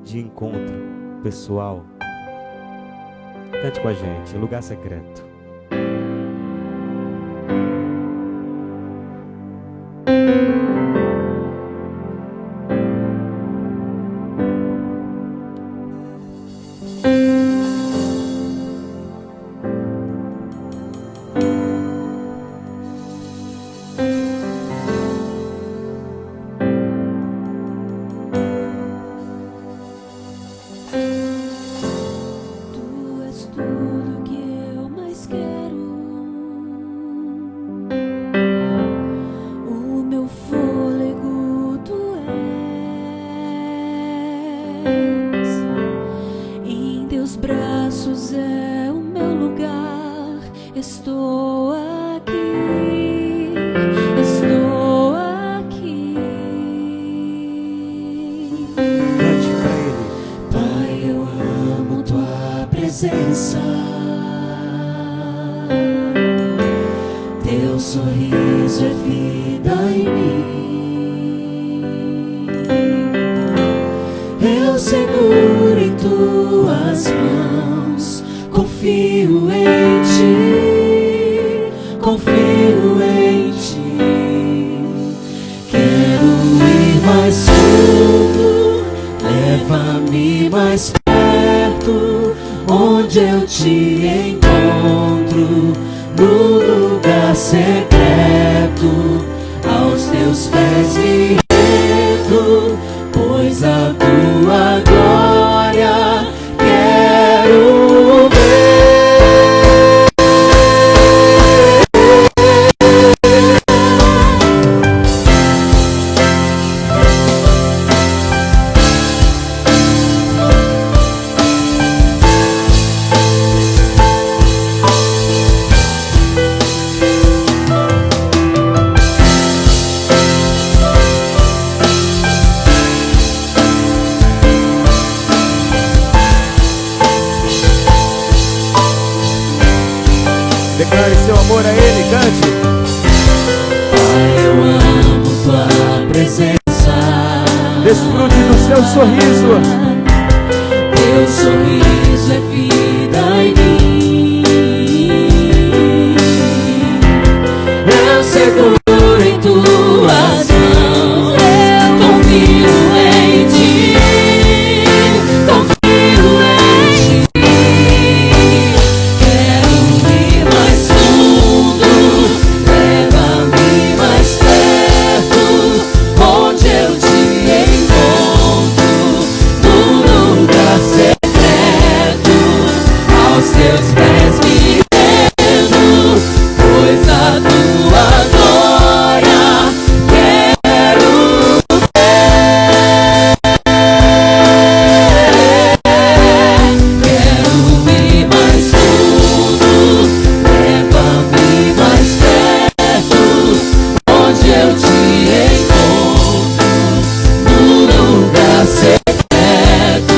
de encontro pessoal. Cante com a gente, lugar secreto. Teu sorriso é vida em mim. Eu seguro em tuas mãos, confio em ti, confio em ti. Quero ir mais fundo, leva-me mais perto, onde eu te encontro, no lugar secreto. Aos teus pés me rendo, pois a tua glória quero ver. Declare seu amor a Ele, cante. Pai, eu amo tua presença. Desfrute do seu sorriso. Teu sorriso é vida em mim. Eu seguro em tuas mãos, eu confio em ti, confio em ti. Quero ir mais fundo, leva-me mais perto, onde eu te encontro, no lugar secreto. Aos teus pés me rendo, pois a tua glória quero ver. Quero ir mais fundo, leva-me mais perto, onde eu te encontro, no lugar secreto.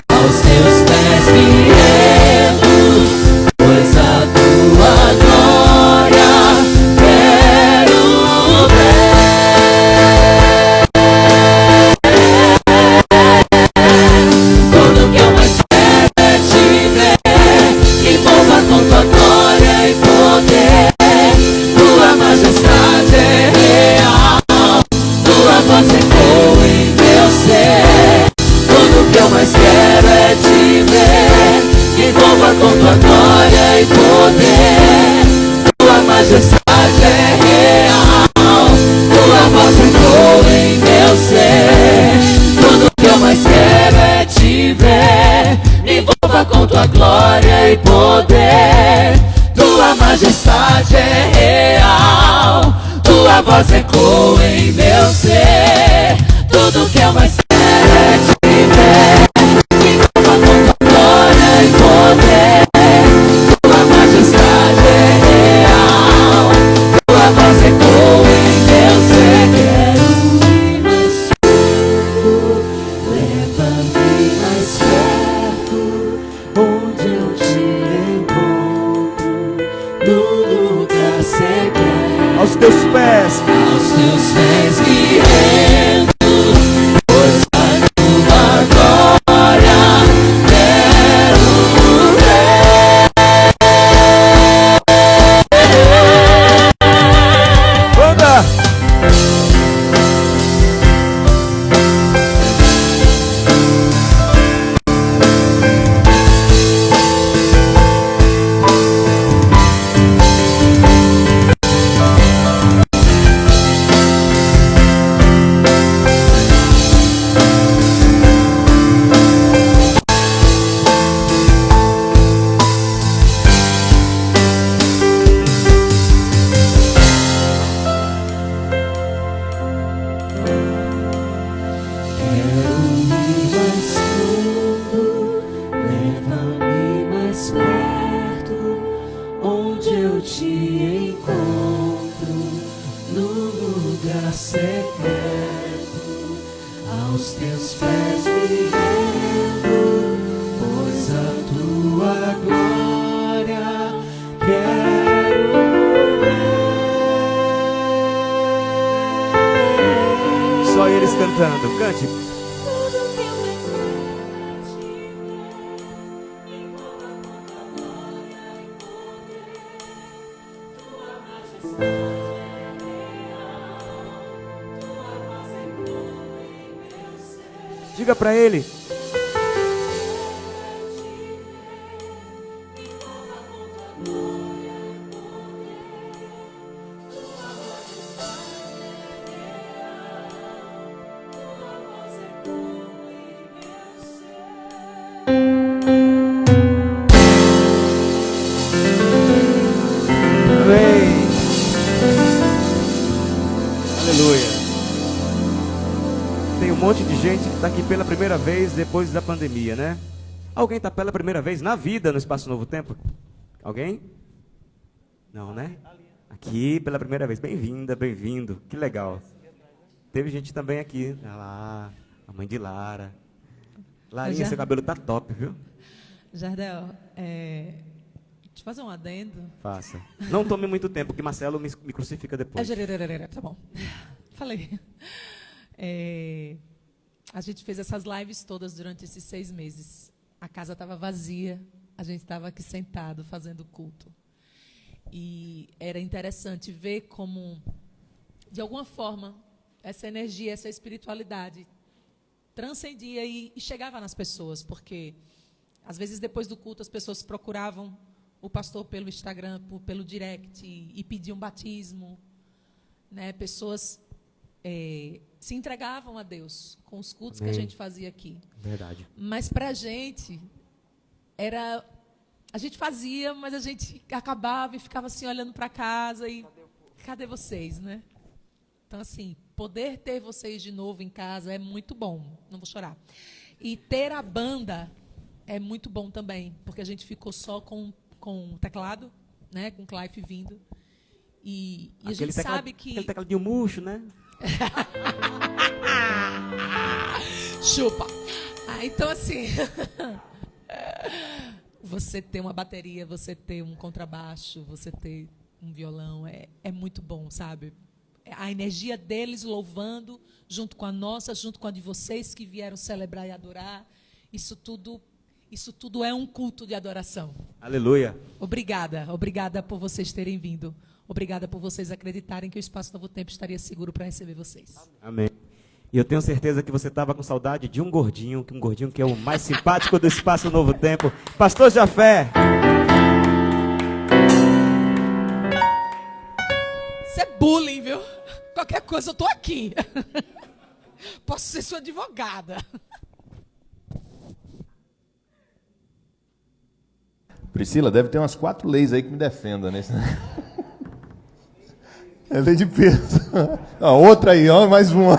Aos teus pés me rendo, pois a tua glória quero ver. Tudo que eu mais quero é te ver, envolva com tua glória e poder. Tua majestade é real, tua voz ecoa em meu ser. Tudo que eu mais quero é te ver, envolva com tua glória e poder. Tua majestade é real, tua voz ecoa em meu ser. Tudo que eu mais quero é te ver, envolva com tua glória e poder. Tua majestade é real, tua voz ecoa em meu ser. Tudo que eu mais quero é te ver, envolva com tua glória e poder. Tua majestade é real, tua voz ecoa em meu ser. Quero ir mais fundo, leva-me mais perto, onde eu te encontro, no lugar secreto. Aos teus pés. Aos teus pés me rendo, pois Diga para ele. Um monte de gente que está aqui pela primeira vez depois da pandemia, né? Alguém está pela primeira vez na vida no Espaço Novo Tempo? Alguém? Não, né? Aqui pela primeira vez. Bem-vinda, bem-vindo. Que legal. Teve gente também aqui. Olha lá, a mãe de Lara. Larinha, seu cabelo tá top, viu? Jardel, deixa eu fazer um adendo. Faça. Não tome muito tempo, porque Marcelo me crucifica depois. Tá bom. Falei. A gente fez essas lives todas durante esses 6 meses. A casa estava vazia, a gente estava aqui sentado fazendo culto. E era interessante ver como, de alguma forma, essa energia, essa espiritualidade transcendia e chegava nas pessoas, porque às vezes depois do culto as pessoas procuravam o pastor pelo Instagram, pelo direct e pediam batismo, né? Pessoas se entregavam a Deus com os cultos que a gente fazia aqui. Verdade. Mas para a gente gente fazia, mas a gente acabava e ficava assim olhando para casa e cadê vocês, né? Então assim, poder ter vocês de novo em casa é muito bom, não vou chorar. E ter a banda é muito bom também, porque a gente ficou só com o teclado, né, com o Clive vindo. E a gente sabe que aquele tecladinho murcho, né? Chupa. Então assim, você ter uma bateria, você ter um contrabaixo, você ter um violão é muito bom, sabe? A energia deles louvando junto com a nossa, junto com a de vocês que vieram celebrar e adorar, isso tudo é um culto de adoração. Aleluia. Obrigada por vocês terem vindo. Obrigada por vocês acreditarem que o Espaço Novo Tempo estaria seguro para receber vocês. Amém. E eu tenho certeza que você estava com saudade de um gordinho que é o mais simpático do Espaço Novo Tempo. Pastor Jafé. Isso é bullying, viu? Qualquer coisa eu tô aqui. Posso ser sua advogada. Priscila, deve ter umas 4 leis aí que me defendam, né? É lei de peso. Outra aí, ó, mais uma.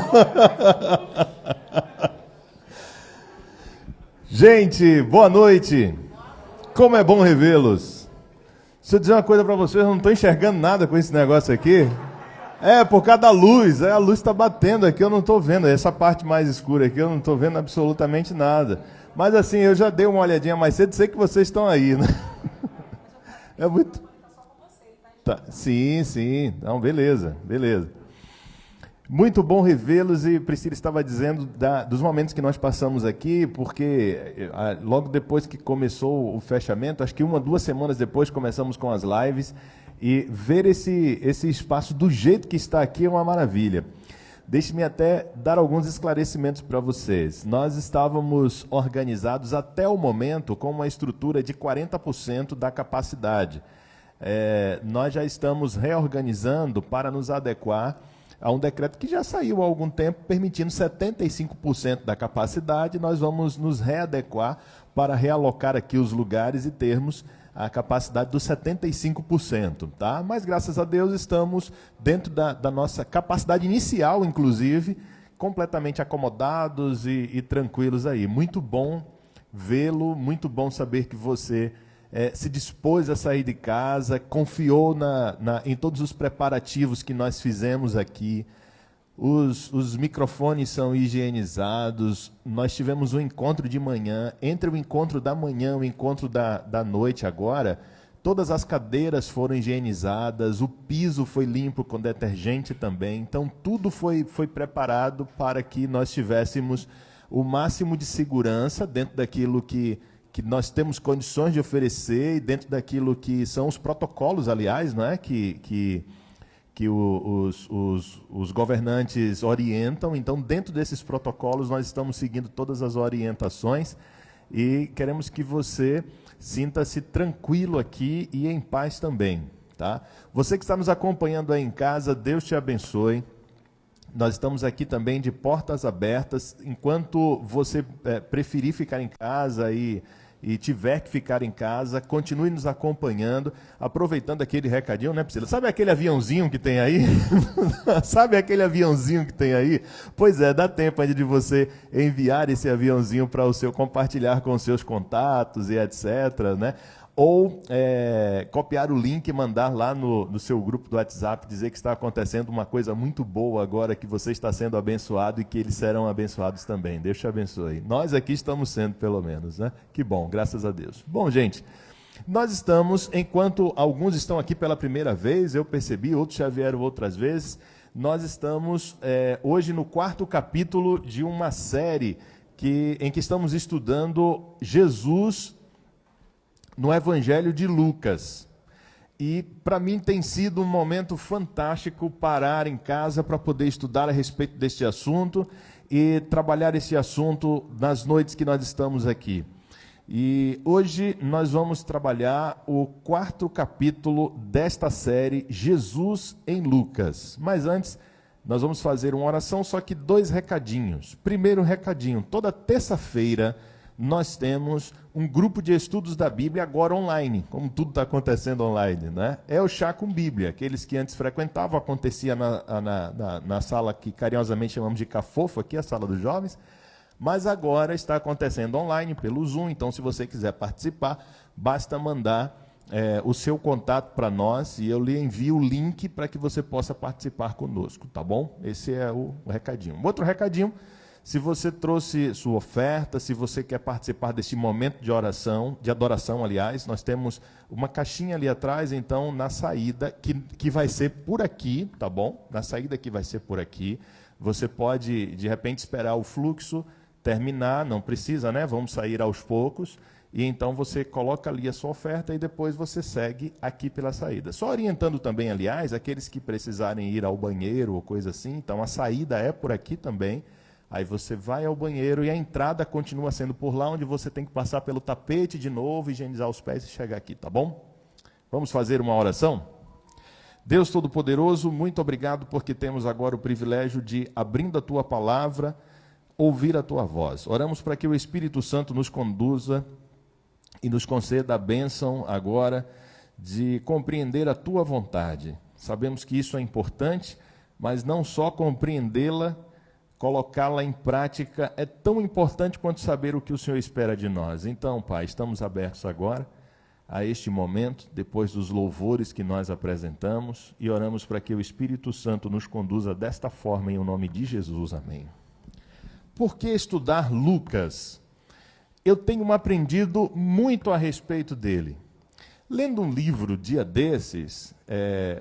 Gente, boa noite. Como é bom revê-los. Deixa eu dizer uma coisa para vocês, eu não estou enxergando nada com esse negócio aqui. Por causa da luz. A luz está batendo aqui, eu não estou vendo. Essa parte mais escura aqui, eu não estou vendo absolutamente nada. Mas assim, eu já dei uma olhadinha mais cedo, sei que vocês estão aí, né? É muito... Tá. Sim. Então, beleza. Muito bom revê-los, e Priscila estava dizendo dos momentos que nós passamos aqui, porque logo depois que começou o fechamento, acho que 1 ou 2 semanas depois começamos com as lives, e ver esse espaço do jeito que está aqui é uma maravilha. Deixe-me até dar alguns esclarecimentos para vocês. Nós estávamos organizados até o momento com uma estrutura de 40% da capacidade. Nós já estamos reorganizando para nos adequar a um decreto que já saiu há algum tempo, permitindo 75% da capacidade. Nós vamos nos readequar para realocar aqui os lugares e termos a capacidade dos 75%. Tá? Mas, graças a Deus, estamos dentro da nossa capacidade inicial, inclusive, completamente acomodados e tranquilos aí. Muito bom vê-lo, muito bom saber que você se dispôs a sair de casa, confiou em todos os preparativos que nós fizemos aqui. Os microfones são higienizados, nós tivemos um encontro de manhã, entre o encontro da manhã e o encontro da noite agora, todas as cadeiras foram higienizadas, o piso foi limpo com detergente também, então tudo foi preparado para que nós tivéssemos o máximo de segurança dentro daquilo que nós temos condições de oferecer e dentro daquilo que são os protocolos, aliás, não é? que que os governantes orientam. Então, dentro desses protocolos, nós estamos seguindo todas as orientações e queremos que você sinta-se tranquilo aqui e em paz também, tá? Você que está nos acompanhando aí em casa, Deus te abençoe. Nós estamos aqui também de portas abertas. Enquanto você preferir ficar em casa e tiver que ficar em casa, continue nos acompanhando, aproveitando aquele recadinho, né, Priscila? Sabe aquele aviãozinho que tem aí? Sabe aquele aviãozinho que tem aí? Pois é, dá tempo ainda de você enviar esse aviãozinho para o seu compartilhar com os seus contatos e etc, né? Ou copiar o link e mandar lá no seu grupo do WhatsApp, dizer que está acontecendo uma coisa muito boa agora, que você está sendo abençoado e que eles serão abençoados também. Deus te abençoe. Nós aqui estamos sendo, pelo menos, né? Que bom, graças a Deus. Bom, gente, nós estamos, enquanto alguns estão aqui pela primeira vez, eu percebi, outros já vieram outras vezes, nós estamos hoje no 4º capítulo de uma série em que estamos estudando Jesus no Evangelho de Lucas. E para mim tem sido um momento fantástico parar em casa para poder estudar a respeito deste assunto e trabalhar esse assunto nas noites que nós estamos aqui. E hoje nós vamos trabalhar o 4º capítulo desta série, Jesus em Lucas. Mas antes, nós vamos fazer uma oração, só que 2 recadinhos. Primeiro recadinho, toda terça-feira nós temos um grupo de estudos da Bíblia agora online, como tudo está acontecendo online, né? É o Chá com Bíblia. Aqueles que antes frequentavam, acontecia na sala que carinhosamente chamamos de Cafofo, aqui a sala dos jovens, mas agora está acontecendo online pelo Zoom. Então, se você quiser participar, basta mandar o seu contato para nós e eu lhe envio o link para que você possa participar conosco, tá bom? Esse é o recadinho. Outro recadinho: se você trouxe sua oferta, se você quer participar desse momento de oração, de adoração, aliás, nós temos uma caixinha ali atrás, então, na saída, que vai ser por aqui, tá bom? Na saída que vai ser por aqui, você pode, de repente, esperar o fluxo terminar, não precisa, né? Vamos sair aos poucos, e então você coloca ali a sua oferta e depois você segue aqui pela saída. Só orientando também, aliás, aqueles que precisarem ir ao banheiro ou coisa assim, então a saída é por aqui também. Aí você vai ao banheiro e a entrada continua sendo por lá, onde você tem que passar pelo tapete de novo, higienizar os pés e chegar aqui, tá bom? Vamos fazer uma oração? Deus Todo-Poderoso, muito obrigado porque temos agora o privilégio de, abrindo a Tua palavra, ouvir a Tua voz. Oramos para que o Espírito Santo nos conduza e nos conceda a bênção agora de compreender a Tua vontade. Sabemos que isso é importante, mas não só compreendê-la, colocá-la em prática é tão importante quanto saber o que o Senhor espera de nós. Então, Pai, estamos abertos agora a este momento, depois dos louvores que nós apresentamos, e oramos para que o Espírito Santo nos conduza desta forma, em nome de Jesus. Amém. Por que estudar Lucas? Eu tenho aprendido muito a respeito dele. Lendo um livro, dia desses,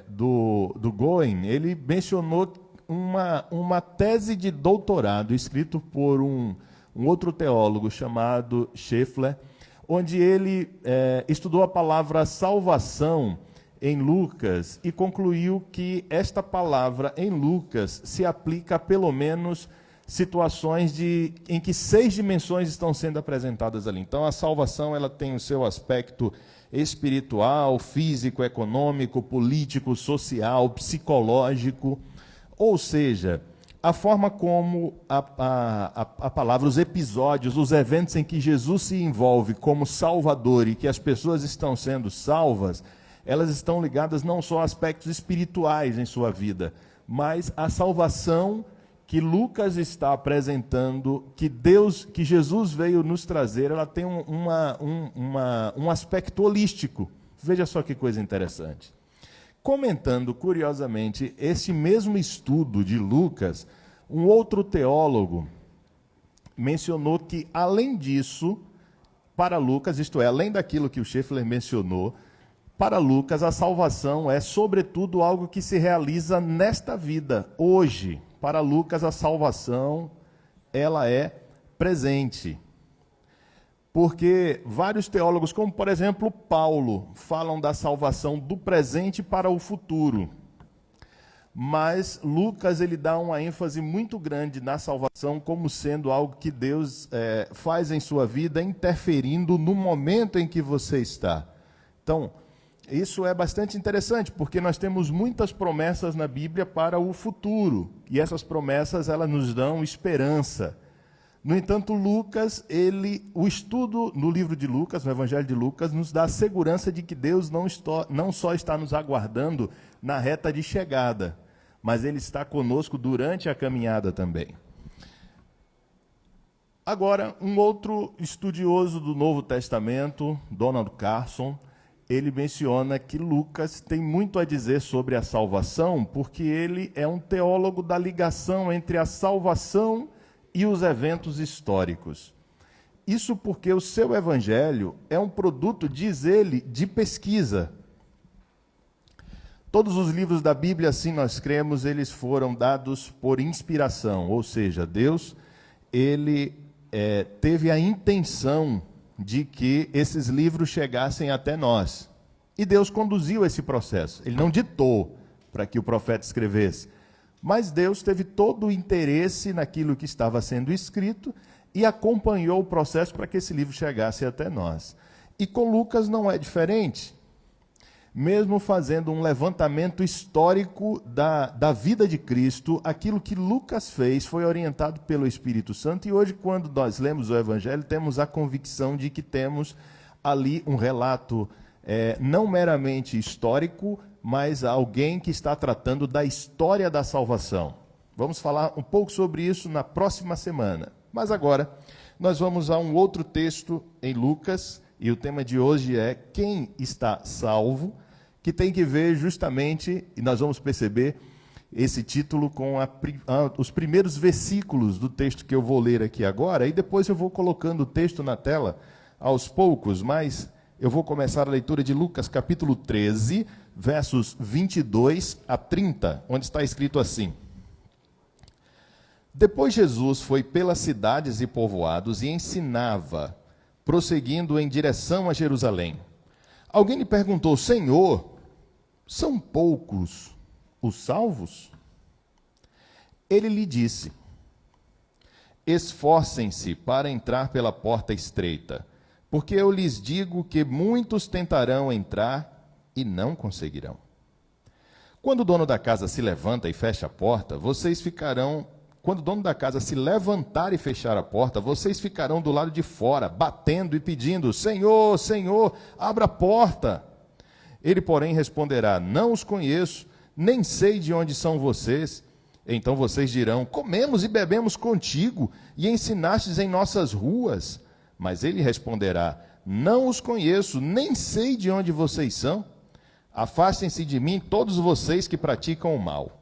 do Goen, ele mencionou uma tese de doutorado escrito por um outro teólogo chamado Scheffler, onde ele estudou a palavra salvação em Lucas e concluiu que esta palavra em Lucas se aplica a pelo menos situações em que 6 dimensões estão sendo apresentadas ali. Então a salvação ela tem o seu aspecto espiritual, físico, econômico, político, social, psicológico. Ou seja, a forma como a palavra, os episódios, os eventos em que Jesus se envolve como Salvador e que as pessoas estão sendo salvas, elas estão ligadas não só a aspectos espirituais em sua vida, mas a salvação que Lucas está apresentando, que Jesus veio nos trazer, ela tem um aspecto holístico. Veja só que coisa interessante. Comentando, curiosamente, esse mesmo estudo de Lucas, um outro teólogo mencionou que, além disso, para Lucas, isto é, além daquilo que o Scheffler mencionou, para Lucas a salvação é, sobretudo, algo que se realiza nesta vida, hoje. Para Lucas a salvação, ela é presente. Porque vários teólogos, como por exemplo Paulo, falam da salvação do presente para o futuro. mas Lucas ele dá uma ênfase muito grande na salvação como sendo algo que Deus faz em sua vida, interferindo no momento em que você está. Então, isso é bastante interessante, porque nós temos muitas promessas na Bíblia para o futuro, e essas promessas elas nos dão esperança. No entanto, Lucas, o estudo no livro de Lucas, no Evangelho de Lucas, nos dá a segurança de que Deus não só está nos aguardando na reta de chegada, mas Ele está conosco durante a caminhada também. Agora, um outro estudioso do Novo Testamento, Donald Carson, ele menciona que Lucas tem muito a dizer sobre a salvação, porque ele é um teólogo da ligação entre a salvação e os eventos históricos. Isso porque o seu evangelho é um produto, diz ele, de pesquisa. Todos os livros da Bíblia, assim nós cremos, eles foram dados por inspiração, ou seja, Deus, ele teve a intenção de que esses livros chegassem até nós. E Deus conduziu esse processo. Ele não ditou para que o profeta escrevesse, mas Deus teve todo o interesse naquilo que estava sendo escrito e acompanhou o processo para que esse livro chegasse até nós. E com Lucas não é diferente. Mesmo fazendo um levantamento histórico da vida de Cristo, aquilo que Lucas fez foi orientado pelo Espírito Santo, e hoje, quando nós lemos o Evangelho, temos a convicção de que temos ali um relato não meramente histórico, mas alguém que está tratando da história da salvação. Vamos falar um pouco sobre isso na próxima semana. Mas agora, nós vamos a um outro texto em Lucas, e o tema de hoje é quem está salvo, que tem que ver justamente, e nós vamos perceber esse título com os primeiros versículos do texto que eu vou ler aqui agora, e depois eu vou colocando o texto na tela aos poucos, mas eu vou começar a leitura de Lucas capítulo 13, versos 22 a 30, onde está escrito assim: Depois Jesus foi pelas cidades e povoados e ensinava, prosseguindo em direção a Jerusalém. Alguém lhe perguntou: Senhor, são poucos os salvos? Ele lhe disse: Esforcem-se para entrar pela porta estreita, porque eu lhes digo que muitos tentarão entrar e não conseguirão. Quando o dono da casa se levanta e fecha a porta, Quando o dono da casa se levantar e fechar a porta, vocês ficarão do lado de fora, batendo e pedindo: Senhor, Senhor, abra a porta. Ele, porém, responderá: Não os conheço, nem sei de onde são vocês. Então vocês dirão: Comemos e bebemos contigo, e ensinastes em nossas ruas. Mas ele responderá: Não os conheço, nem sei de onde vocês são. Afastem-se de mim, todos vocês que praticam o mal.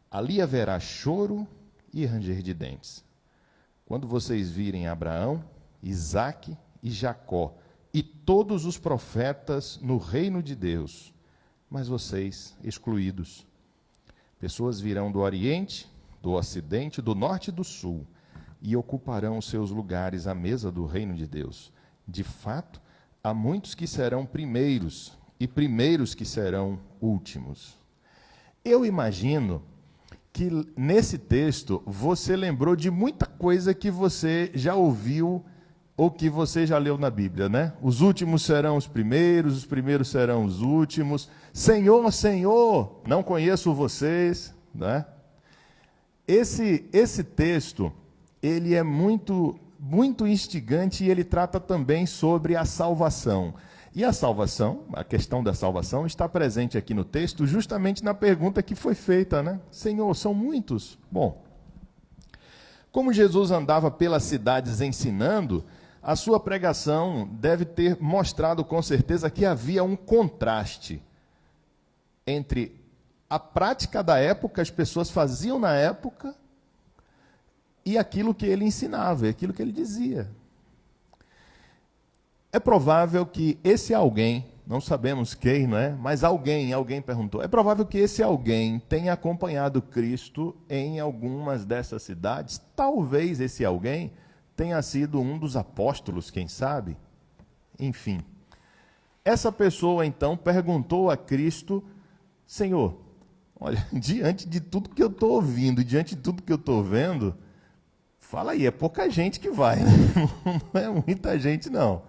Ali haverá choro e ranger de dentes, quando vocês virem Abraão, Isaque e Jacó e todos os profetas no reino de Deus, mas vocês excluídos. Pessoas virão do Oriente, do Ocidente, do Norte e do Sul, e ocuparão os seus lugares à mesa do reino de Deus. De fato, há muitos que serão primeiros, e primeiros que serão últimos. Eu imagino que nesse texto você lembrou de muita coisa que você já ouviu ou que você já leu na Bíblia, né? Os últimos serão os primeiros serão os últimos. Senhor, Senhor, não conheço vocês, né? Esse texto, ele é muito instigante, e ele trata também sobre a salvação. E a salvação, a questão da salvação, está presente aqui no texto justamente na pergunta que foi feita, né? Senhor, são muitos? Bom, como Jesus andava pelas cidades ensinando, a sua pregação deve ter mostrado com certeza que havia um contraste entre a prática da época, as pessoas faziam na época, e aquilo que ele ensinava, aquilo que ele dizia. É provável que esse alguém, não sabemos quem, não é? Mas alguém perguntou, é provável que esse alguém tenha acompanhado Cristo em algumas dessas cidades. Talvez esse alguém tenha sido um dos apóstolos, quem sabe? Enfim. Essa pessoa, então, perguntou a Cristo: Senhor, Olha, diante de tudo que eu estou ouvindo, diante de tudo que eu estou vendo, fala aí, é pouca gente que vai, né? Não é muita gente, não.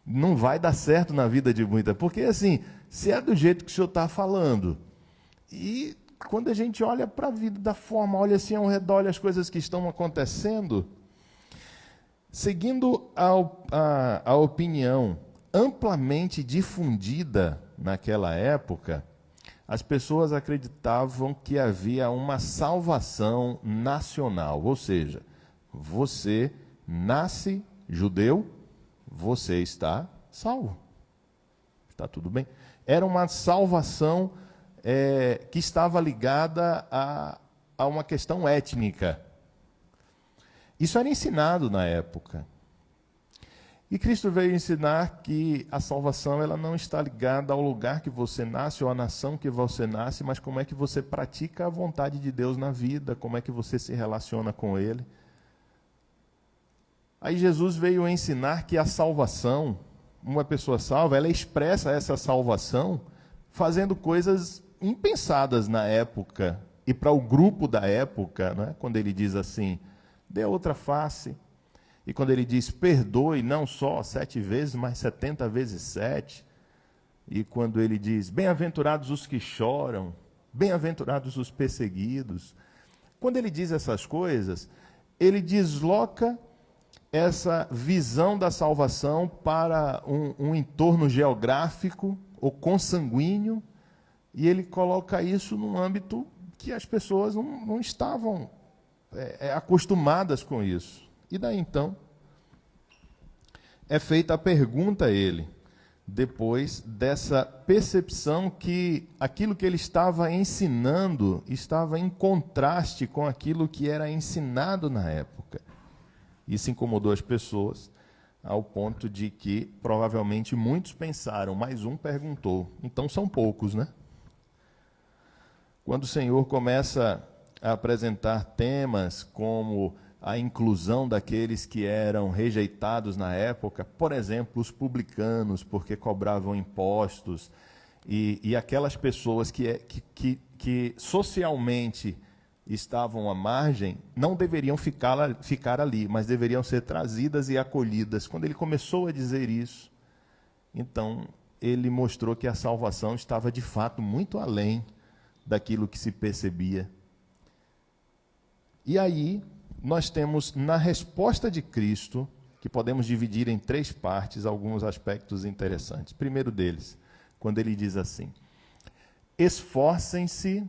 Não vai dar certo na vida de muita. Porque, assim, se é do jeito que o senhor está falando, e quando a gente olha para a vida da forma, olha assim ao redor, olha as coisas que estão acontecendo, seguindo a opinião amplamente difundida naquela época, as pessoas acreditavam que havia uma salvação nacional, ou seja, você nasce judeu, você está salvo. Está tudo bem. Era uma salvação que estava ligada a uma questão étnica. Isso era ensinado na época. E Cristo veio ensinar que a salvação ela não está ligada ao lugar que você nasce ou à nação que você nasce, mas como é que você pratica a vontade de Deus na vida, como é que você se relaciona com Ele. Aí Jesus veio ensinar que a salvação, uma pessoa salva, ela expressa essa salvação fazendo coisas impensadas na época e para o grupo da época, né? Quando ele diz assim, dê outra face. E quando ele diz, perdoe não só 7 vezes, mas 70 vezes 7. E quando ele diz, bem-aventurados os que choram, bem-aventurados os perseguidos. Quando ele diz essas coisas, ele desloca essa visão da salvação para um entorno geográfico ou consanguíneo, e ele coloca isso num âmbito que as pessoas não estavam acostumadas com isso. E daí então, é feita a pergunta a ele, depois dessa percepção que aquilo que ele estava ensinando estava em contraste com aquilo que era ensinado na época. Isso incomodou as pessoas, ao ponto de que provavelmente muitos pensaram, mais um perguntou. Então são poucos, né? Quando o Senhor começa a apresentar temas como a inclusão daqueles que eram rejeitados na época, por exemplo, os publicanos, porque cobravam impostos, e aquelas pessoas que socialmente estavam à margem, não deveriam ficar ali, mas deveriam ser trazidas e acolhidas. Quando ele começou a dizer isso, então ele mostrou que a salvação estava de fato muito além daquilo que se percebia. E aí, nós temos na resposta de Cristo, que podemos dividir em 3 partes, alguns aspectos interessantes. Primeiro deles, quando ele diz assim, esforcem-se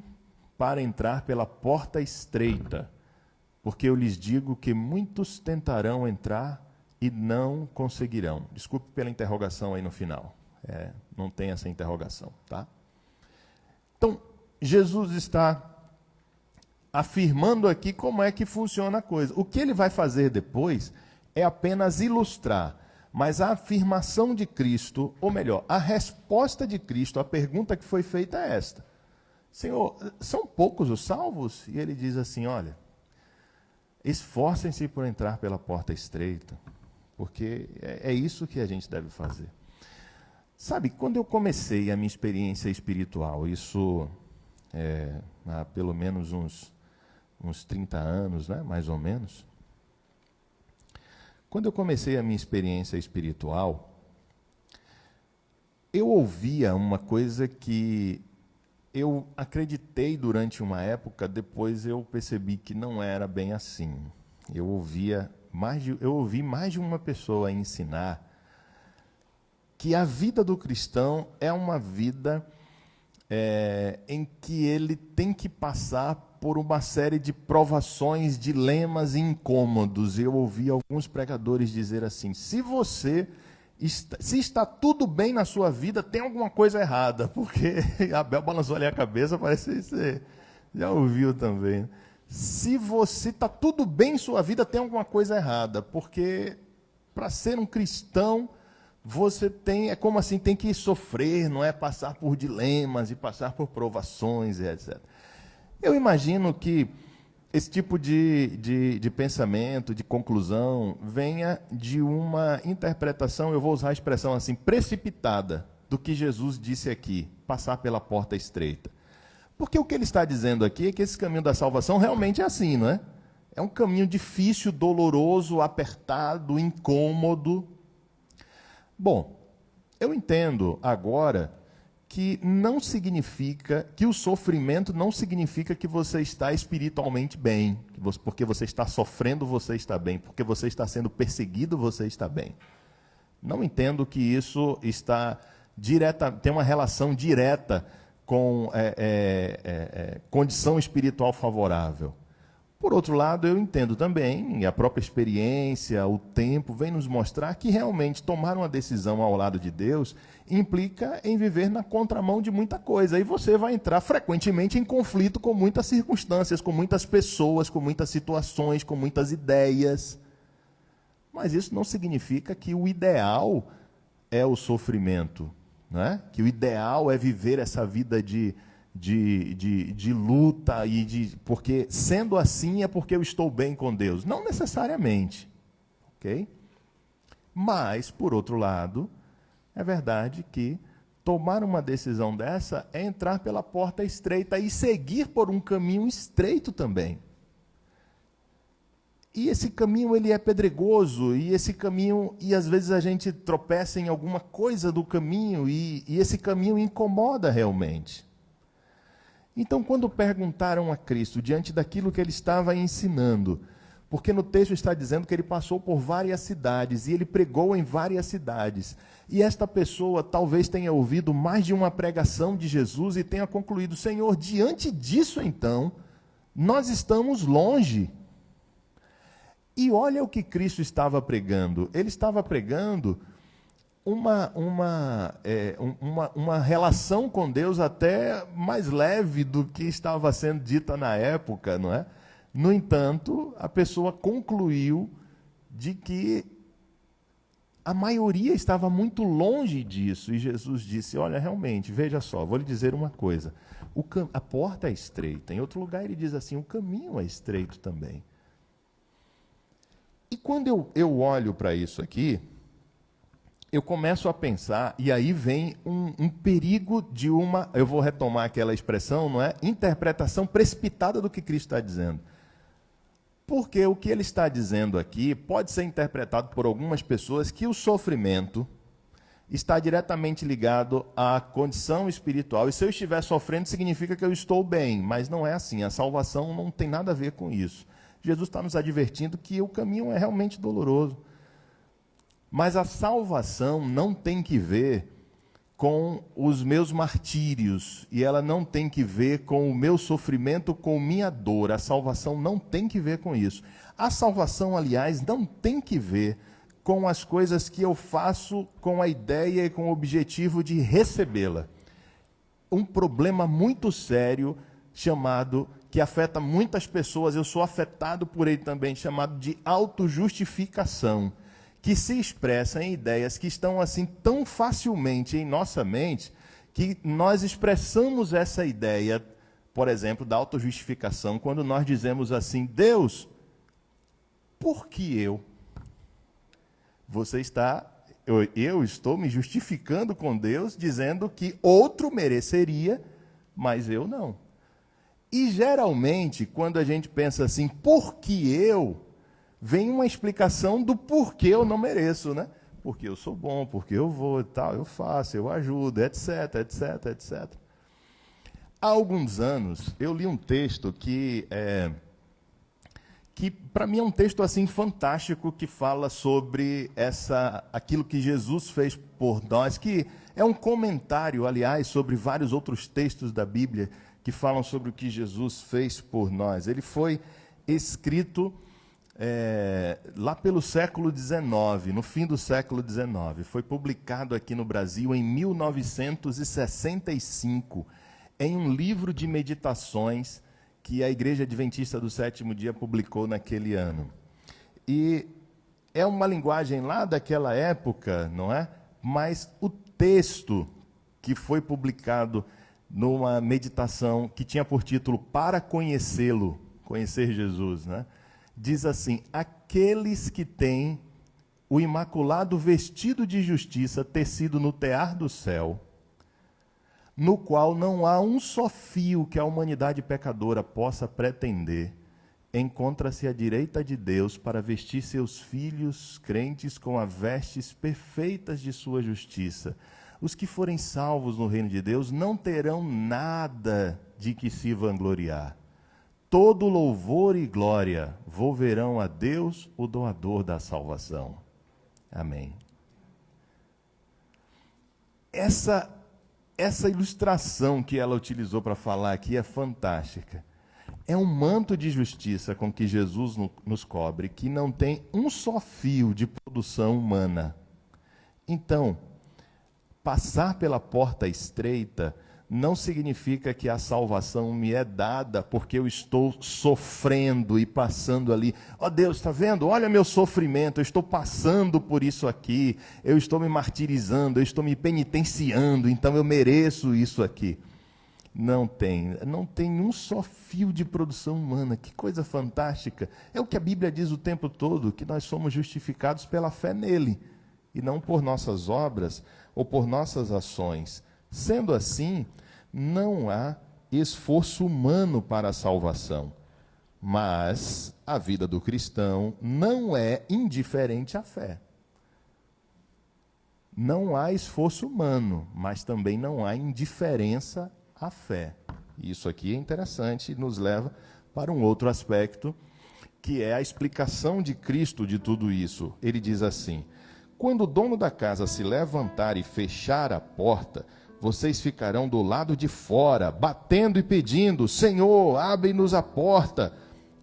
para entrar pela porta estreita, porque eu lhes digo que muitos tentarão entrar e não conseguirão. Desculpe pela interrogação aí no final, não tem essa interrogação, tá? Então, Jesus está afirmando aqui como é que funciona a coisa. O que ele vai fazer depois é apenas ilustrar, mas a afirmação de Cristo, ou melhor, a resposta de Cristo à pergunta que foi feita é esta. Senhor, são poucos os salvos? E ele diz assim, olha, esforcem-se por entrar pela porta estreita, porque é isso que a gente deve fazer. Sabe, quando eu comecei a minha experiência espiritual, isso há pelo menos uns 30 anos, né, mais ou menos. Quando eu comecei a minha experiência espiritual, eu ouvia uma coisa que eu acreditei durante uma época, depois eu percebi que não era bem assim. Eu ouvi mais de uma pessoa ensinar que a vida do cristão é uma vida em que ele tem que passar por uma série de provações, dilemas e incômodos. Eu ouvi alguns pregadores dizer assim, se está tudo bem na sua vida, tem alguma coisa errada, porque Abel balançou ali a cabeça, parece que você já ouviu também. Se você está tudo bem em sua vida, tem alguma coisa errada, porque para ser um cristão, você tem que sofrer, não é passar por dilemas e passar por provações, etc. Eu imagino que esse tipo de pensamento, de conclusão, venha de uma interpretação, eu vou usar a expressão assim, precipitada, do que Jesus disse aqui, passar pela porta estreita. Porque o que ele está dizendo aqui é que esse caminho da salvação realmente é assim, não é? É um caminho difícil, doloroso, apertado, incômodo. Bom, eu entendo agora que não significa, que o sofrimento não significa que você está espiritualmente bem, porque você está sofrendo, você está bem, porque você está sendo perseguido, você está bem. Não entendo que isso tem uma relação direta com condição espiritual favorável. Por outro lado, eu entendo também, e a própria experiência, o tempo, vem nos mostrar que realmente tomar uma decisão ao lado de Deus implica em viver na contramão de muita coisa. E você vai entrar frequentemente em conflito com muitas circunstâncias, com muitas pessoas, com muitas situações, com muitas ideias. Mas isso não significa que o ideal é o sofrimento, né? Que o ideal é viver essa vida de luta, porque sendo assim é porque eu estou bem com Deus. Não necessariamente. Ok? Mas, por outro lado, é verdade que tomar uma decisão dessa é entrar pela porta estreita e seguir por um caminho estreito também. E esse caminho ele é pedregoso, e esse caminho, e às vezes a gente tropeça em alguma coisa do caminho, e esse caminho incomoda realmente. Então, quando perguntaram a Cristo, diante daquilo que ele estava ensinando, porque no texto está dizendo que ele passou por várias cidades, e ele pregou em várias cidades, e esta pessoa talvez tenha ouvido mais de uma pregação de Jesus e tenha concluído: Senhor, diante disso então, nós estamos longe. E olha o que Cristo estava pregando. Ele estava pregando uma relação com Deus até mais leve do que estava sendo dita na época, não é? No entanto, a pessoa concluiu de que a maioria estava muito longe disso, e Jesus disse: olha, realmente, veja só, vou lhe dizer uma coisa, a porta é estreita. Em outro lugar ele diz assim: o caminho é estreito também. E quando eu olho para isso aqui, eu começo a pensar, e aí vem um perigo de eu vou retomar aquela expressão, não é? Interpretação precipitada do que Cristo está dizendo. Porque o que ele está dizendo aqui pode ser interpretado por algumas pessoas que o sofrimento está diretamente ligado à condição espiritual. E se eu estiver sofrendo, significa que eu estou bem. Mas não é assim. A salvação não tem nada a ver com isso. Jesus está nos advertindo que o caminho é realmente doloroso. Mas a salvação não tem que ver com os meus martírios, e ela não tem que ver com o meu sofrimento, com minha dor. A salvação não tem que ver com isso. A salvação, aliás, não tem que ver com as coisas que eu faço com a ideia e com o objetivo de recebê-la. Um problema muito sério que afeta muitas pessoas, eu sou afetado por ele também, chamado de autojustificação, que se expressa em ideias que estão assim tão facilmente em nossa mente, que nós expressamos essa ideia, por exemplo, da autojustificação, quando nós dizemos assim: Deus, por que eu? Eu estou me justificando com Deus, dizendo que outro mereceria, mas eu não. E geralmente, quando a gente pensa assim, por que eu? Vem uma explicação do porquê eu não mereço, né? Porque eu sou bom, porque eu vou e tal, eu faço, eu ajudo, etc, etc, etc. Há alguns anos, eu li um texto que para mim é um texto assim fantástico, que fala sobre aquilo que Jesus fez por nós, que é um comentário, aliás, sobre vários outros textos da Bíblia que falam sobre o que Jesus fez por nós. Ele foi escrito lá pelo século XIX, no fim do século XIX. Foi publicado aqui no Brasil em 1965, em um livro de meditações que a Igreja Adventista do Sétimo Dia publicou naquele ano. E é uma linguagem lá daquela época, não é? Mas o texto que foi publicado numa meditação que tinha por título Para Conhecê-lo, Conhecer Jesus, né? Diz assim: aqueles que têm o imaculado vestido de justiça tecido no tear do céu, no qual não há um só fio que a humanidade pecadora possa pretender, encontra-se à direita de Deus para vestir seus filhos crentes com as vestes perfeitas de sua justiça. Os que forem salvos no reino de Deus não terão nada de que se vangloriar. Todo louvor e glória volverão a Deus, o doador da salvação. Amém. Essa ilustração que ela utilizou para falar aqui é fantástica. É um manto de justiça com que Jesus nos cobre, que não tem um só fio de produção humana. Então, passar pela porta estreita não significa que a salvação me é dada porque eu estou sofrendo e passando ali. Ó Deus, está vendo? Olha meu sofrimento, eu estou passando por isso aqui, eu estou me martirizando, eu estou me penitenciando, então eu mereço isso aqui. Não tem um só fio de produção humana. Que coisa fantástica. É o que a Bíblia diz o tempo todo, que nós somos justificados pela fé nele, e não por nossas obras ou por nossas ações. Sendo assim, não há esforço humano para a salvação. Mas a vida do cristão não é indiferente à fé. Não há esforço humano, mas também não há indiferença à fé. Isso aqui é interessante e nos leva para um outro aspecto, que é a explicação de Cristo de tudo isso. Ele diz assim: quando o dono da casa se levantar e fechar a porta, vocês ficarão do lado de fora, batendo e pedindo: Senhor, abre-nos a porta.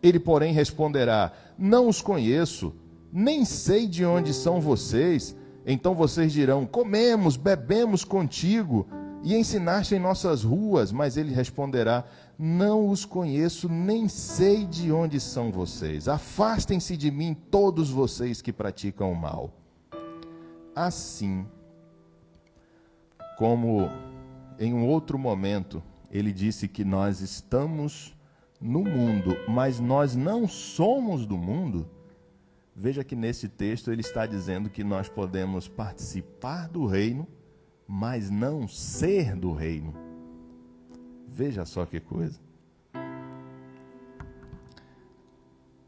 Ele, porém, responderá: não os conheço, nem sei de onde são vocês. Então vocês dirão: comemos, bebemos contigo e ensinaste em nossas ruas. Mas ele responderá: não os conheço, nem sei de onde são vocês. Afastem-se de mim, todos vocês que praticam o mal. Assim, como em um outro momento ele disse que nós estamos no mundo, mas nós não somos do mundo, veja que nesse texto ele está dizendo que nós podemos participar do reino, mas não ser do reino. Veja só que coisa.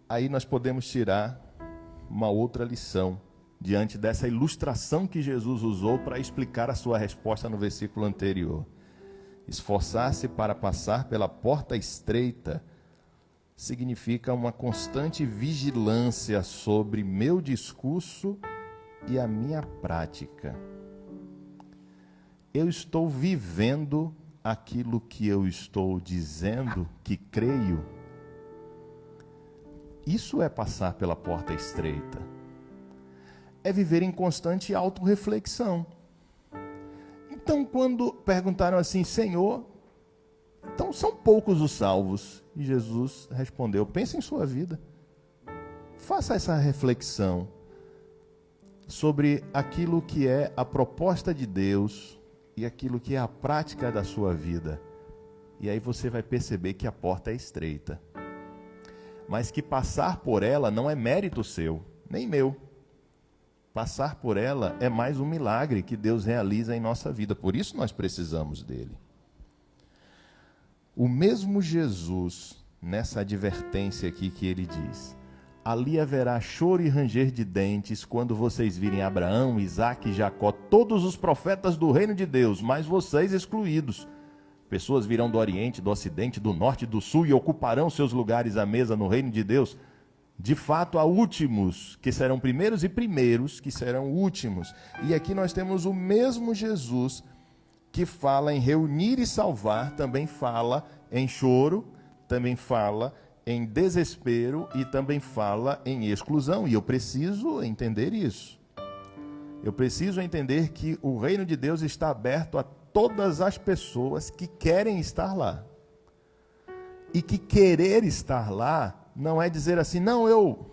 Aí nós podemos tirar uma outra lição diante dessa ilustração que Jesus usou para explicar a sua resposta no versículo anterior. Esforçar-se para passar pela porta estreita significa uma constante vigilância sobre meu discurso e a minha prática. Eu estou vivendo aquilo que eu estou dizendo que creio? Isso é passar pela porta estreita. É viver em constante autorreflexão. Então, quando perguntaram assim: Senhor, então são poucos os salvos? E Jesus respondeu: pense em sua vida. Faça essa reflexão sobre aquilo que é a proposta de Deus e aquilo que é a prática da sua vida. E aí você vai perceber que a porta é estreita, mas que passar por ela não é mérito seu, nem meu. Passar por ela é mais um milagre que Deus realiza em nossa vida. Por isso nós precisamos dele. O mesmo Jesus, nessa advertência aqui que ele diz: ali haverá choro e ranger de dentes quando vocês virem Abraão, Isaque e Jacó, todos os profetas do reino de Deus, mas vocês excluídos. Pessoas virão do Oriente, do Ocidente, do Norte e do Sul e ocuparão seus lugares à mesa no reino de Deus. De fato, há últimos que serão primeiros e primeiros que serão últimos. E aqui nós temos o mesmo Jesus que fala em reunir e salvar, também fala em choro, também fala em desespero e também fala em exclusão. E eu preciso entender isso. Eu preciso entender que o reino de Deus está aberto a todas as pessoas que querem estar lá. E que querer estar lá não é dizer assim: não, eu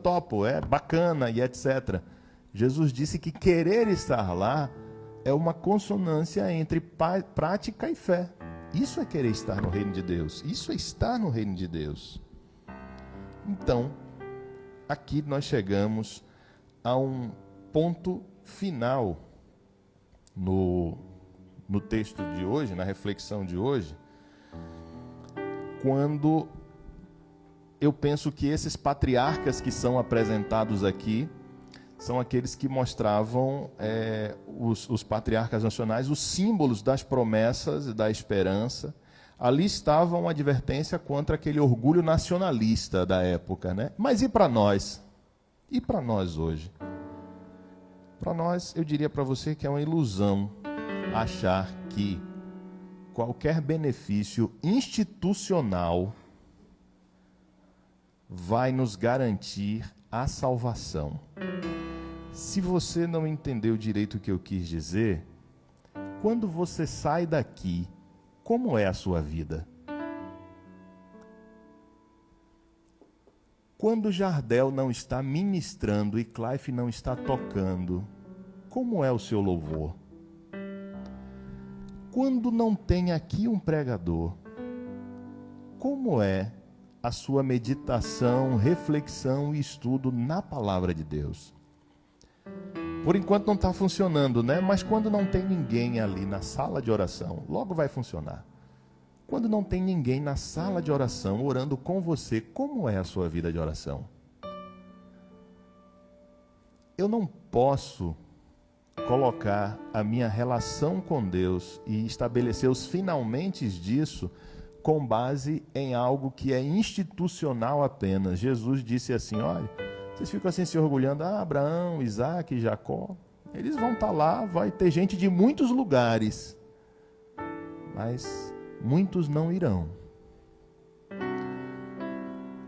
topo, é bacana e etc. Jesus disse que querer estar lá é uma consonância entre prática e fé. Isso é querer estar no reino de Deus. Isso é estar no reino de Deus. Então, aqui nós chegamos a um ponto final no texto de hoje, na reflexão de hoje, quando eu penso que esses patriarcas que são apresentados aqui são aqueles que mostravam, os patriarcas nacionais, os símbolos das promessas e da esperança. Ali estava uma advertência contra aquele orgulho nacionalista da época, né? Mas e para nós? E para nós hoje? Para nós, eu diria para você que é uma ilusão achar que qualquer benefício institucional vai nos garantir a salvação. Se você não entendeu direito o que eu quis dizer, quando você sai daqui, como é a sua vida? Quando Jardel não está ministrando e Clive não está tocando, como é o seu louvor? Quando não tem aqui um pregador, como é a sua meditação, reflexão e estudo na palavra de Deus? Por enquanto não está funcionando, né? Mas quando não tem ninguém ali na sala de oração, logo vai funcionar. Quando não tem ninguém na sala de oração orando com você, como é a sua vida de oração? Eu não posso colocar a minha relação com Deus e estabelecer os finalmente disso com base em algo que é institucional apenas. Jesus disse assim, olha, vocês ficam assim se orgulhando, Abraão, Isaac, Jacó, eles vão estar lá, vai ter gente de muitos lugares, mas muitos não irão.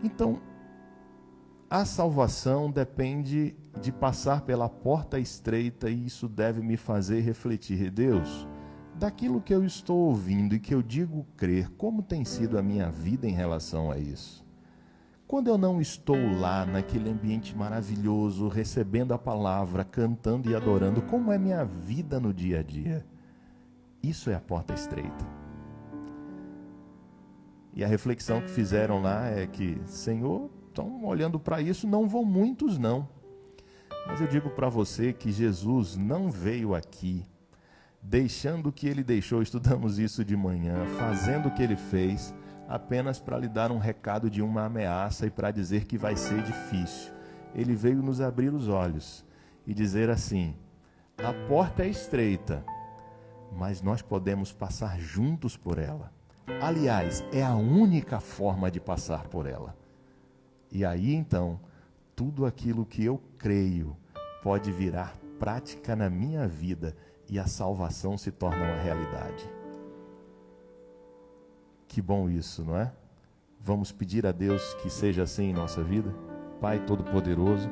Então, a salvação depende de passar pela porta estreita e isso deve me fazer refletir, Deus, daquilo que eu estou ouvindo e que eu digo crer, como tem sido a minha vida em relação a isso? Quando eu não estou lá, naquele ambiente maravilhoso, recebendo a palavra, cantando e adorando, como é minha vida no dia a dia? Isso é a porta estreita. E a reflexão que fizeram lá é que, Senhor, estão olhando para isso, não vão muitos não. Mas eu digo para você que Jesus não veio aqui, deixando o que Ele deixou, estudamos isso de manhã, fazendo o que Ele fez, apenas para lhe dar um recado de uma ameaça e para dizer que vai ser difícil. Ele veio nos abrir os olhos e dizer assim, a porta é estreita, mas nós podemos passar juntos por ela. Aliás, é a única forma de passar por ela. E aí então, tudo aquilo que eu creio pode virar prática na minha vida e a salvação se torna uma realidade. Que bom isso, não é? Vamos pedir a Deus que seja assim em nossa vida? Pai Todo-Poderoso,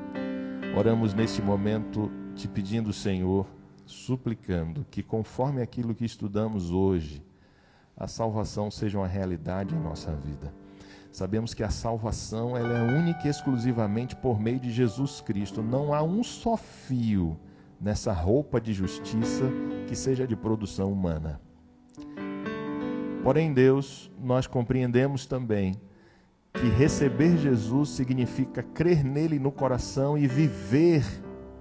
oramos neste momento te pedindo, Senhor, suplicando que conforme aquilo que estudamos hoje, a salvação seja uma realidade em nossa vida. Sabemos que a salvação ela é única e exclusivamente por meio de Jesus Cristo. Não há um só fio nessa roupa de justiça que seja de produção humana. Porém, Deus, nós compreendemos também que receber Jesus significa crer nele no coração e viver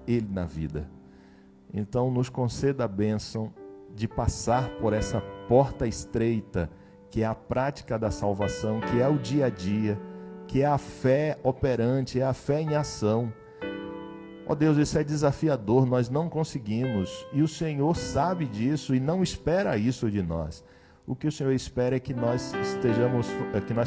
ele na vida. Então, nos conceda a bênção de passar por essa porta estreita, que é a prática da salvação, que é o dia a dia, que é a fé operante, é a fé em ação. Ó Deus, isso é desafiador, nós não conseguimos, e o Senhor sabe disso e não espera isso de nós. O que o Senhor espera é que nós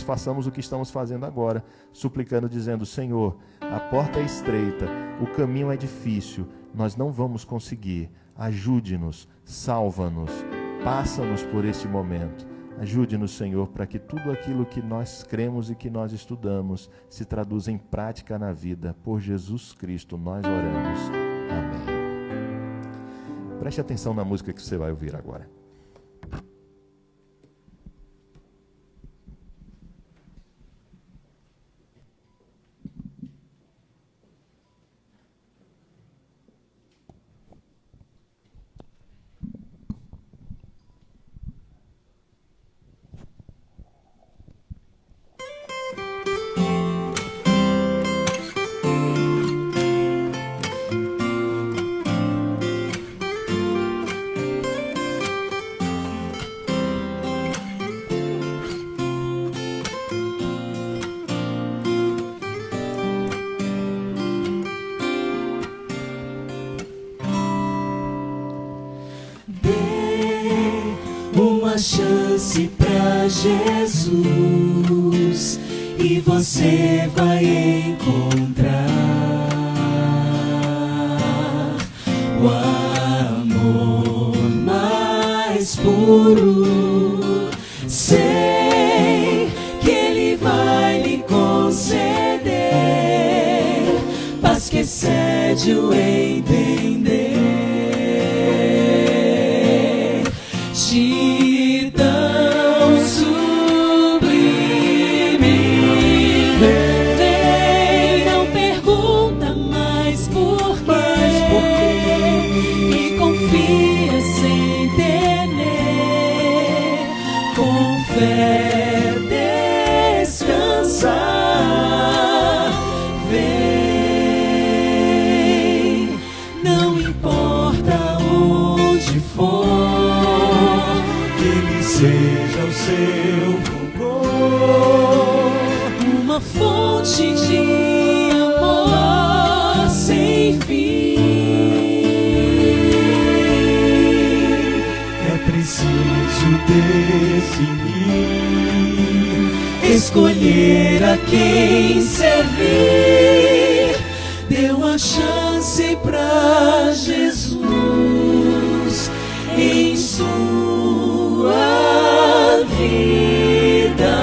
façamos o que estamos fazendo agora, suplicando, dizendo, Senhor, a porta é estreita, o caminho é difícil, nós não vamos conseguir, ajude-nos, salva-nos, passa-nos por este momento, ajude-nos, Senhor, para que tudo aquilo que nós cremos e que nós estudamos se traduza em prática na vida, por Jesus Cristo nós oramos, amém. Preste atenção na música que você vai ouvir agora. chance pra Jesus e você vai encontrar o amor mais puro. Sei que Ele vai lhe conceder paz que excede o entender. De tão sublime vem, não pergunta mais por quê, e confia sem temer, com fé descansar. Vem, não importa onde for, Que Ele seja o seu fulgor, uma fonte de amor sem fim. é preciso definir, Escolher a quem servir. Dê uma chance pra Jesus em sua vida.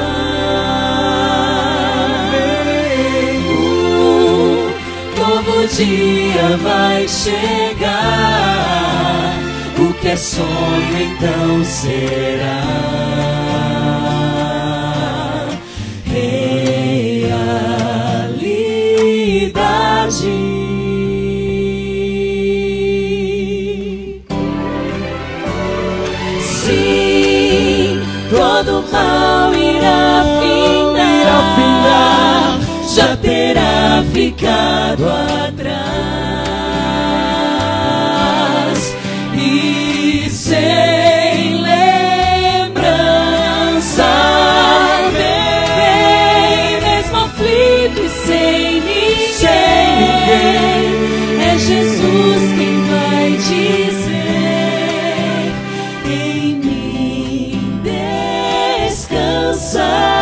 Um novo dia vai chegar, o que é sonho então será realidade. Sim, todo mal irá findar, já terá ficado atrás, e sem lembrança vem, mesmo aflito e sem ninguém. É Jesus quem vai dizer: em mim descansar.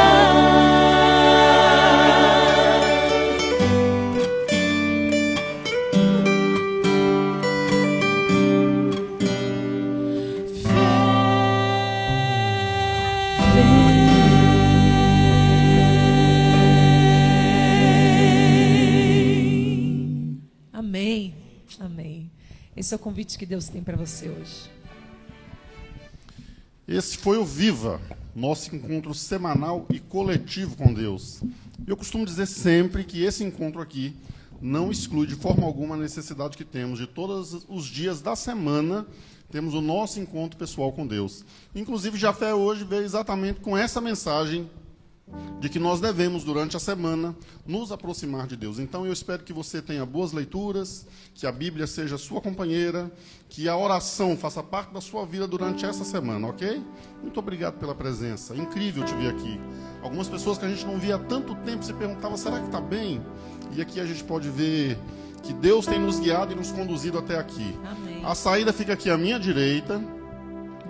Amém. Amém. Esse é o convite que Deus tem para você hoje. Esse foi o Viva, nosso encontro semanal e coletivo com Deus. Eu costumo dizer sempre que esse encontro aqui não exclui de forma alguma a necessidade que temos de todos os dias da semana temos o nosso encontro pessoal com Deus. Inclusive, Jafé hoje veio exatamente com essa mensagem de que nós devemos, durante a semana, nos aproximar de Deus. Então, eu espero que você tenha boas leituras, que a Bíblia seja sua companheira, que a oração faça parte da sua vida durante essa semana, ok? Muito obrigado pela presença. Incrível te ver aqui. Algumas pessoas que a gente não via há tanto tempo se perguntavam, será que está bem? E aqui a gente pode ver que Deus tem nos guiado e nos conduzido até aqui. Amém. A saída fica aqui à minha direita.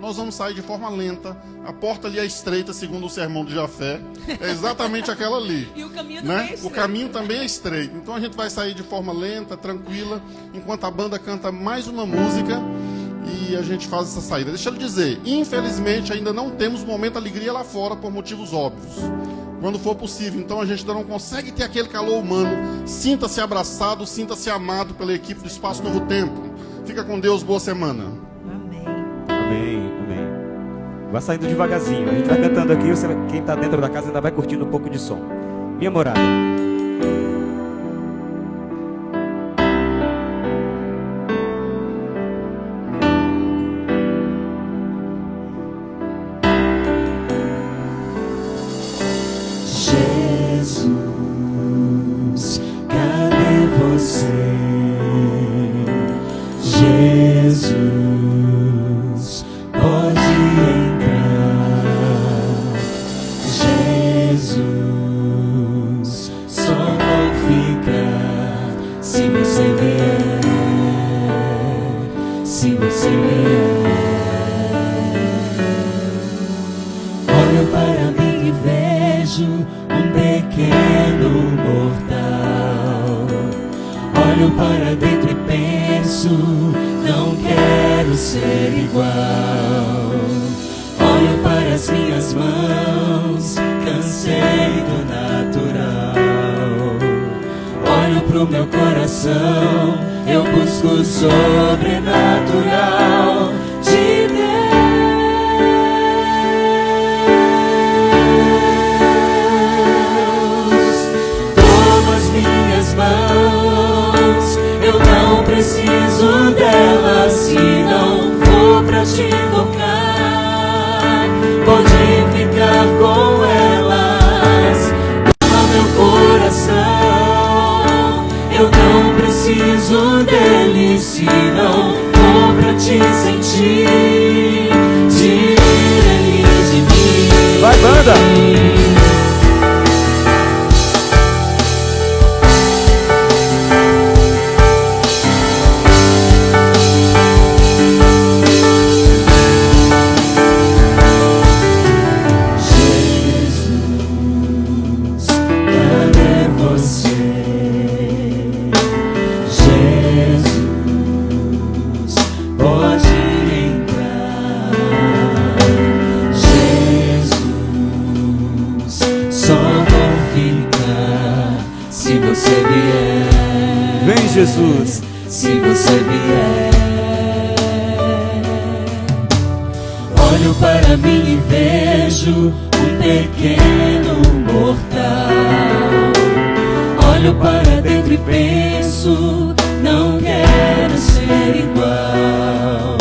Nós vamos sair de forma lenta. A porta ali é estreita, segundo o sermão de Jafé. É exatamente aquela ali. E o caminho Né? também é O estreito. caminho também é estreito. Então a gente vai sair de forma lenta, tranquila, enquanto a banda canta mais uma música e a gente faz essa saída. Deixa eu dizer, infelizmente ainda não temos momento de alegria lá fora por motivos óbvios. Quando for possível, então a gente ainda não consegue ter aquele calor humano. Sinta-se abraçado, sinta-se amado pela equipe do Espaço Novo Tempo. Fica com Deus, boa semana. Amém. Amém, amém. Vai saindo devagarzinho. A gente vai cantando aqui, quem está dentro da casa ainda vai curtindo um pouco de som. Minha morada. Jesus, cadê você? Jesus, pode entrar. Jesus, só vou ficar se você vier. Se você vier. para dentro e penso, não quero ser igual. Olho para as minhas mãos, cansei do natural. Olho pro meu coração, eu busco o sobrenatural de Deus. Toma as minhas mãos, eu não preciso delas se não for pra te tocar. Pode ficar com elas, toma meu coração. Eu não preciso deles se não for pra te sentir. Tira ele de mim. Vai, banda! Vem, Jesus, se você vier. Olho para mim e vejo um pequeno mortal. Olho para dentro e penso, não quero ser igual.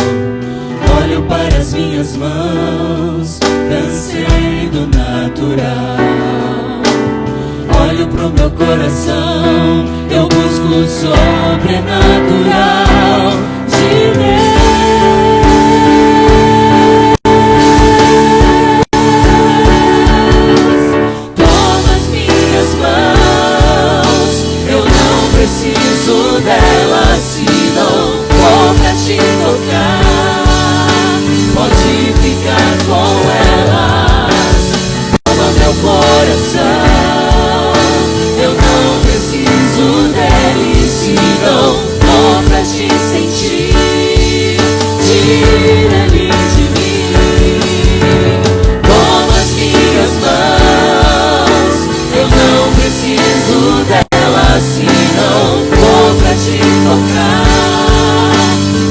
Olho para as minhas mãos, cansei do natural. Olho pro meu coração, eu busco o sobrenatural de Deus. Toma as minhas mãos, eu não preciso delas se não for pra te tocar. Pode ficar com elas, toma meu coração. Eu não preciso deles se não for pra te sentir. Tira-lhe de mim. Toma as minhas mãos, eu não preciso delas se não for pra te tocar.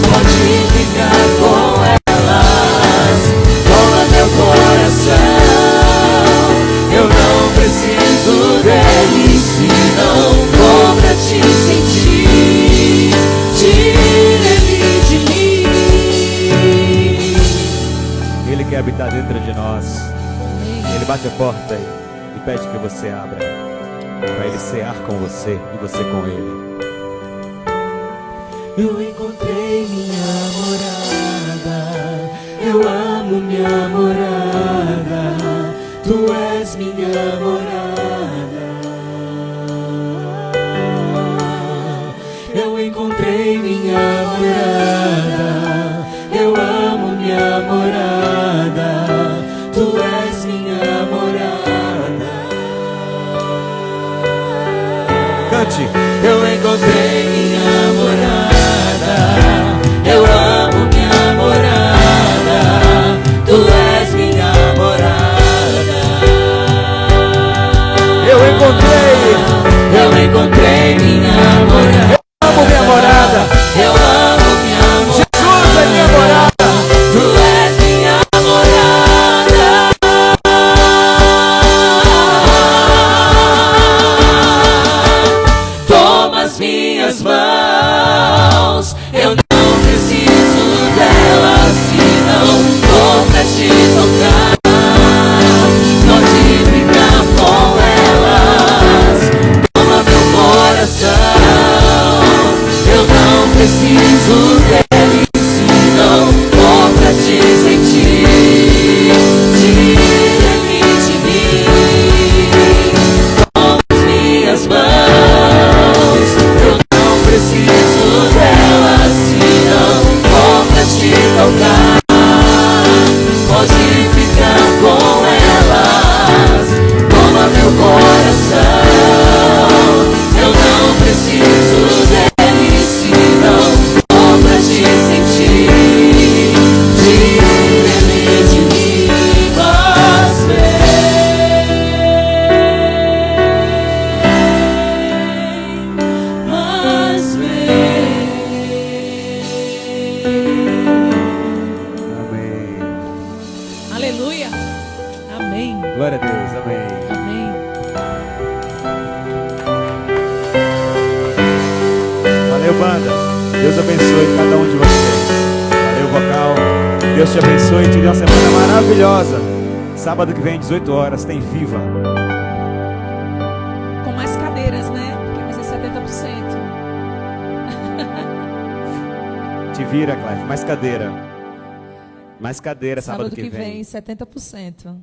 Pode ficar com elas, toma meu coração. Eu não preciso deles se não for pra te sentir. Tira-me de mim. Ele quer habitar dentro de nós. Ele bate a porta e pede que você abra, para ele cear com você e você com ele. Eu encontrei minha morada, eu amo minha morada, tu és minha morada. Eu encontrei minha morada, eu amo minha morada, tu és minha morada. Cante. Eu encontrei minha morada, eu amo minha morada, tu és minha morada. Eu encontrei minha morada. Eu amo minha morada. Eu amo minha morada. Jesus é minha morada. Tu és minha morada. Toma as minhas mãos, eu não preciso delas se não for pra te tocar. Pode ficar com elas, toma meu coração. Eu não preciso deles se não for pra te sentir. Tira-me de mim. Toma as minhas mãos, eu não preciso delas se não for pra te tocar. Pode ficar com elas, toma meu coração. Eu não preciso deles Glória a Deus, amém. Amém. Valeu, banda. Deus abençoe cada um de vocês. Valeu, vocal. Deus te abençoe e te dê uma semana maravilhosa. Sábado que vem, 18 horas, tem Viva. Com mais cadeiras, né? Porque vai ser 70%. Te vira, Clive. Mais cadeira. Mais cadeira sábado que vem. 70%.